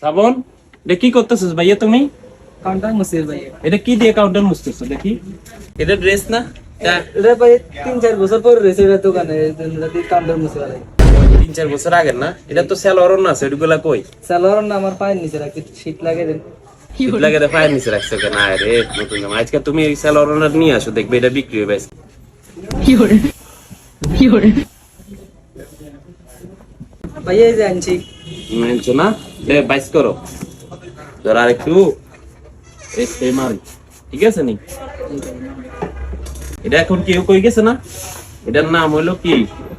শ্রাবণ, এটা কি করতেছিস ভাইয়া তুমি? কাউন্টার মুসির ভাই। এটা কি দিয়ে কাউন্টার মুছতেছো দেখি? এটা ড্রেস না? এটা ভাই 3-4 বছর পরে রয়েছে এটা দোকানে কাউন্টার মুসি ভাই। 3-4 বছর আগের না? এটা তো সালোয়ারও না আছে, এগুলা কই? সালোয়ার না আমার পায়ের নিচে রাখি, শীত লাগে দেন। শীত লাগে তো পায়ের নিচে রাখছো কেন? আরে নতুন জামা, আজকে তুমি এই সালোয়ার নিয়ে আসো, দেখবে এটা বিক্রি হবে। ভাই এই যে আনছি। আনছো না? দে বাইস করো, ধর আর একটু এই মারি, ঠিক আছে নি? এটা এখন কেউ কই গেছে না? এটার নাম হলো কি,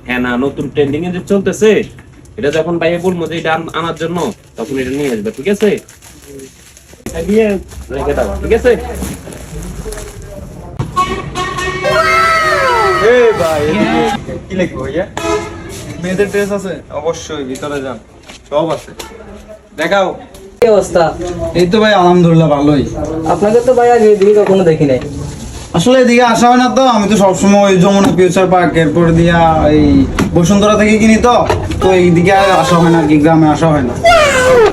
হ্যাঁ না, নতুন ট্রেন্ডিং এ যে চলতেছে, এটা যখন ভাইয়া বলবো যে এটা আনার জন্য, তখন এটা নিয়ে আসবে, ঠিক আছে? এটা দিয়ে রেখে দাও, ঠিক আছে? এই ভাই কি লিখবো ভাইয়া? মেয়েদের ড্রেস আছে? অবশ্যই, ভিতরে যান, সব আছে, দেখাও। কি অবস্থা? এই তো ভাই আলহামদুলিল্লাহ ভালোই। আপনাকে তো ভাই আগে এদিকে কখনো দেখি নাই। আসলে এদিকে আসা হয় না তো, আমি তো সবসময় ওই যমুনা ফিউচার পার্ক এরপর দিয়া এই বসুন্ধরা থেকে কিনি, তো এইদিকে আসা হয় না আর কি, গ্রামে আসা হয় না।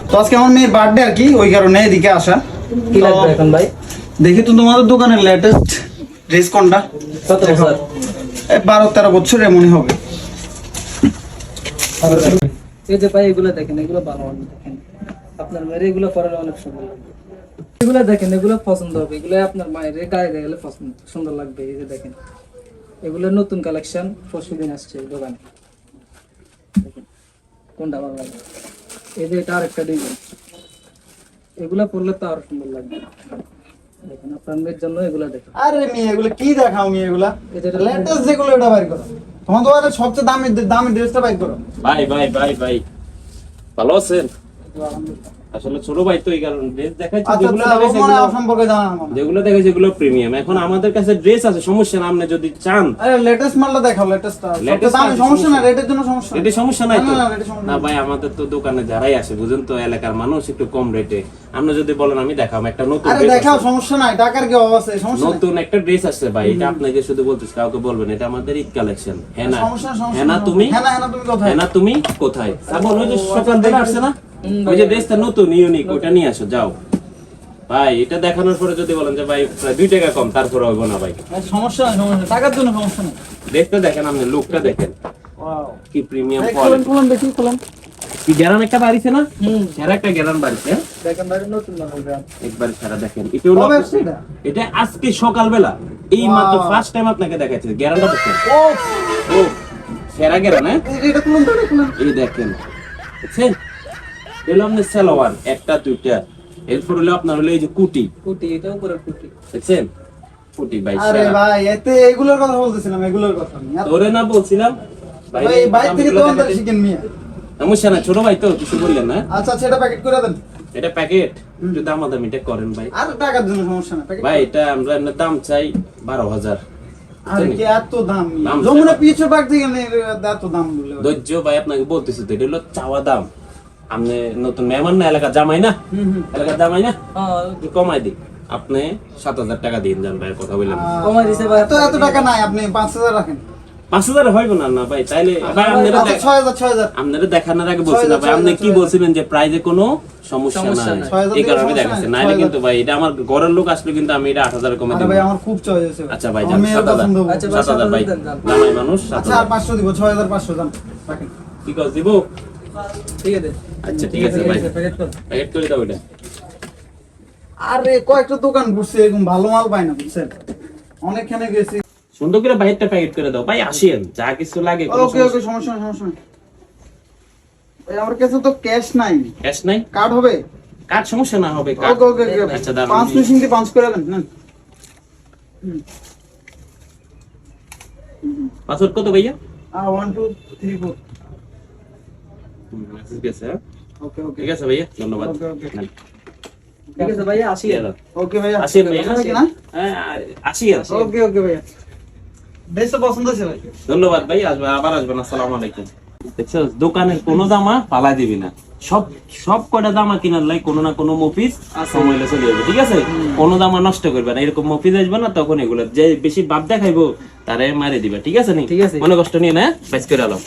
তো আজকে আমার মেয়ের বার্থডে আর কি, ওই কারণে এদিকে আসা। কি লাগবে এখন ভাই? দেখি তো তোমাদের দোকানের লেটেস্ট ড্রেস কোনটা? কত বছর? 12-13 বছর এমনই হবে। এই যে ভাই এগুলো দেখেন, এগুলো ভালো অনেক দেখেন। আপনার মেয়ের এগুলো পরে অনেক সুন্দর লাগবে। এগুলো দেখেন, এগুলো পছন্দ হবে, এগুলো আপনার মায়ের গায়ে গেলে পছন্দ সুন্দর লাগবে। এই যে দেখেন, এগুলো নতুন কালেকশন, পরশুদিন আসছে দোকানে। দেখেন কোনটা ভালো লাগে। এই যে এটা আরেকটা ডিজাইন, এগুলা পরলে তো আরো সুন্দর লাগবে। দেখেন আপনার মেয়ের জন্য এগুলা দেখেন। আরে মেয়ে এগুলো কি দেখাও মেয়ে, এগুলা লেটেস্ট যেগুলো এটা বাইর করো। তোমার তো আরে সবচেয়ে দামি ড্রেসটা বাইর করো। ভাই ভাই ভাই ভাই, ভালো আছেন? আসলে ছোট ভাই তো এই কারণে ড্রেস দেখাচ্ছি, সম্পর্কে জানা না। যেগুলো দেখে যেগুলো প্রিমিয়াম। এখন আমাদের কাছে ড্রেস আছে, সমস্যা না, আপনি যদি চান। আরে লেটেস্ট মালটা দেখাও, লেটেস্টটা। Latest দামি সমস্যা না, রেটের জন্য সমস্যা না। এটা সমস্যা নাই তো? না, এটা সমস্যা না ভাই, আমাদের তো দোকানে যারাই আসে বুঝেন তো, এলাকার মানুষ একটু কম রেটে। আপনি যদি বলেন আমি দেখাম একটা নতুন আরে ড্রেস দেখাও, সমস্যা নাই, টাকার কি অভাব আছে? সমস্যা নাই। নতুন একটা ড্রেস আসছে ভাই, এটা আপনাকে শুধু বলতেছি, কাউকে বলবেন এটা আমাদের ঈদ কালেকশন। হ্যাঁ না? সমস্যা না, হ্যাঁ না তুমি? হ্যাঁ না তুমি কোথায়? হ্যাঁ না তুমি কোথায়? সাবন ওই যে সকালবেলা আসছে না, ওই যে ড্রেসটা নতুন ইউনিক, ওটা নিয়ে আসো যাও। ভাই এটা দেখানোর পরে যদি বলেন যে ভাই প্রায় 2 টাকা কম, তারপরে হইব না ভাই। সমস্যা নাই, সমস্যা নাই, টাকার জন্য সমস্যা নাই। দেখতে দেখেন, আপনি লুকটা দেখেন, ওয়াও, কি প্রিমিয়াম খুলুন কোয়ালিটি। খুলুন দেখি, খুলুন। কি গ্যারান একটা বাড়িছে না? সেরা একটা গ্যারান বাড়িছে। দেখেন ভাই নতুন মাল ব্র্যান্ড। একবার সারা দেখেন, এটা হলো কবে আসছে এটা? এটা আজকে সকালবেলা এই মাত্র ফার্স্ট টাইম আপনাকে দেখাচ্ছি, গ্যারান্টা দেখেন। ও ও সেরা গ্যারান, হ্যাঁ? এটা খুলুন তো, এটা খুলুন। এই দেখেন, দেখছেন? এগুলো আপনার সালোয়ার একটা দুইটা, এরপর হলো আপনার হলো এই যে কুটি, কুটি, এটা উপরে কুটি। দেখছেন? কুটি ভাই আরে সেরা। ভাই এতে এগুলোর কথা বলতেছিলাম, এগুলোর কথা আমি। তোরে না বলছিলাম ভাই বাইরে থেকে তো আমাদের শিখেন মিয়া। সমস্যা না, ছোট ভাই তো কিছু বললেন না। আচ্ছা আচ্ছা, এটা প্যাকেট করে দেন। এটা প্যাকেট একটু দামাদামিটা করেন ভাই। আর টাকার জন্য সমস্যা না, প্যাকেট। ভাই এটা আমরা এমনি দাম চাই 12,000। আরে কি এত দাম? দাম যমুনা চাই। পিছু পাক থেকে এত দাম বললে? ধৈর্য ভাই, আপনাকে বলতেছি তো, এটা হলো চাওয়া দাম। আপনি নতুন মেহমান না, এলাকার জামাই না, এলাকার জামাই না, একটু কমাই দিই। আপনি 7,000 টাকা দিন যান ভাই, কথা বললেন। কমাই দিছে ভাই। এত টাকা নাই, আপনি 5,000 রাখেন। 5,000 হইব না না ভাই, তাইলে ভাই আপনারা আচ্ছা 6,000। আপনারা দেখানোর আগে বলছিলেন ভাই, আপনি কি বলছিলেন যে প্রাইজে কোনো সমস্যা সমস্যা নাই, নাই। 6,000 এই কারণে সমস্যা দেখাচ্ছে। নাই, নাইলে 6,000 কিন্তু ভাই এটা আমার ঘরের লোক আসলে কিন্তু আমি এটা 8,000 কমে আরে দিব। ভাই আমার খুব চয়েস আছে। আচ্ছা ভাই, আমার মেয়ের পছন্দ হবে। আচ্ছা ভাই, 7,000 ভাই, 7,000 দেন। জামাই মানুষ আচ্ছা 7,000। আর 500 দিব, 6,500 জান রাখেন। কি কস দিব? ঠিক আছে। আচ্ছা ঠিক আছে ভাই, প্যাকেট কর। প্যাকেট করে দাও এটা। আরে কয়েকটা দোকান ঘুরছে, এরকম ভালো মাল পাই না বুঝছেন, অনেকখানে গেছি। সুন্দর করে বাইরটা প্যাকেট করে দাও ভাই, আসেন যা কিছু লাগে। ওকে ওকে, সমস্যা নাই, সমস্যা নাই। ভাই আমার কাছে তো ক্যাশ নাই। ক্যাশ নাই? কার্ড হবে? কার সমস্যা না হবে? ওকে ওকে ওকে। আচ্ছা দাঁড়ান, 5 মেশিন দিয়ে পাঁচ করে দেন না। পাসওয়ার্ড কত ভাইয়া? 1 2 3 4। ঠিক আছে, হ্যাঁ? ওকে ওকে ঠিক আছে ভাইয়া, ধন্যবাদ। ওকে, ওকে। নেন। ঠিক আছে ভাই, আসি। দিয়ে দাও। ওকে ভাইয়া, আসেন ভাইয়া, আসেন নাকি না? হ্যাঁ আসি। ওকে ওকে ভাইয়া, বেশ পছন্দ হয়েছে ভাই। ধন্যবাদ ভাই, আসবে আবার আসবেন। আসসালামু আলাইকুম। দেখছো দোকানের কোনো জামা পালা দিবি না, সব সব কয়টা জামা কিনার লাই কোনো না কোনো মফিজ সময় হলে চলে যাবে, ঠিক আছে? কোনো জামা নষ্ট করবে না, এরকম মফিজ আসবে না, তখন এগুলো যে বেশি বাপ দেখাইবো তারে মারে দিবে, ঠিক আছে নি? ঠিক আছে। মনে কষ্ট নিয়ে না, বাইস করে আলো।